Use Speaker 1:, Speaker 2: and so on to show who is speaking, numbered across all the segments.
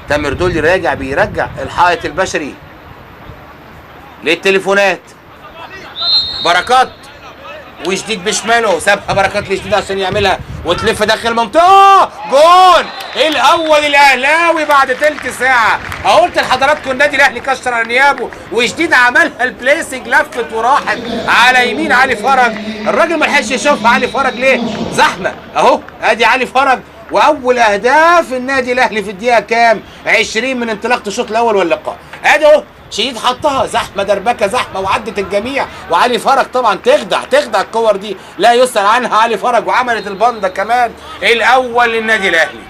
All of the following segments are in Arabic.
Speaker 1: تامر دولي راجع بيرجع الحائط البشري للتليفونات. بركات وجديد بشماله، سابها بركات لجديد عشان يعملها وتلف داخل المنطقه. جون الاول الاهلاوي بعد تلت ساعه. قلت لحضراتكم النادي الاهلي كسر انيابه، وجديد عملها البليسنج، لفت وراحت على يمين علي فرج. الراجل ما لحقش يشوفها علي فرج ليه؟ زحمه اهو. ادي علي فرج، واول اهداف النادي الاهلي في الدقيقه كام؟ 20 من انطلاقه الشوط الاول واللقاء. ادي اهو شديد حطها، زحمه دربكه زحمه وعدت الجميع، وعلي فرج طبعا تخدع الكور دي لا يسأل عنها علي فرج، وعملت البنده كمان الاول للنادي الاهلي.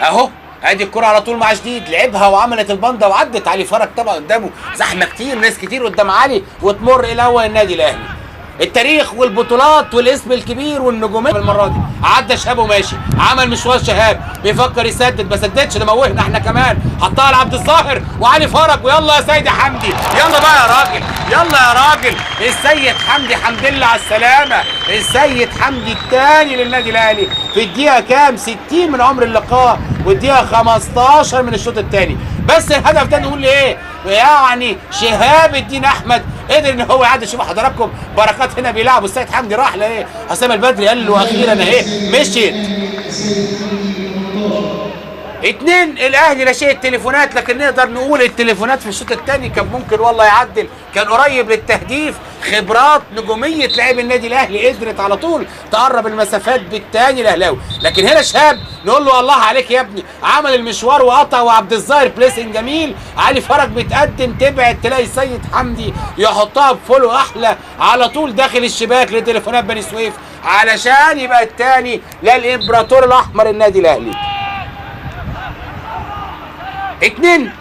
Speaker 1: اهو ادي الكره على طول مع جديد، لعبها وعملت البنده وعدت علي فرج طبعا قدامه زحمه كتير، ناس كتير قدام علي، وتمر الاول النادي الاهلي. التاريخ والبطولات والاسم الكبير والنجوميه المره دي. عدى شهاب وماشي، عمل مشوار شهاب، بيفكر يسدد ما سددش، ده موهنا احنا كمان، حطها لعبد الظاهر وعلي فرج، ويلا يا سيدي حمدي، يلا بقى يا راجل، يلا يا راجل. السيد حمدي، حمد لله على السلامه. السيد حمدي الثاني للنادي الاهلي في الدقيقه كام؟ 60 من عمر اللقاء، والدقيقه 15 من الشوط الثاني. بس الهدف ده نقول ايه؟ يعني شهاب الدين احمد قدر ان هو يعدي. شوفوا حضراتكم بركات هنا بيلعبوا، السيد حمدي راح لايه؟ حسام البدري قال له اخيرا اهي مشيت. 2 الاهلي لا شيء التليفونات، لكن نقدر نقول التليفونات في الشوط الثاني كان ممكن والله يعدل، كان قريب للتهديف. خبرات نجوميه لاعب النادي الاهلي قدرت على طول تقرب المسافات بالثاني الاهلاوي. لكن هنا شهاب نقول له الله عليك يا ابني، عمل المشوار وقطع، وعبد الظاهر بليسنج جميل. علي فرج بيتقدم، تبعد تلاقي السيد حمدي يحطها بفولو احلى على طول داخل الشباك لتليفونات بني سويف، علشان يبقى الثاني للامبراطور الاحمر النادي الاهلي. 2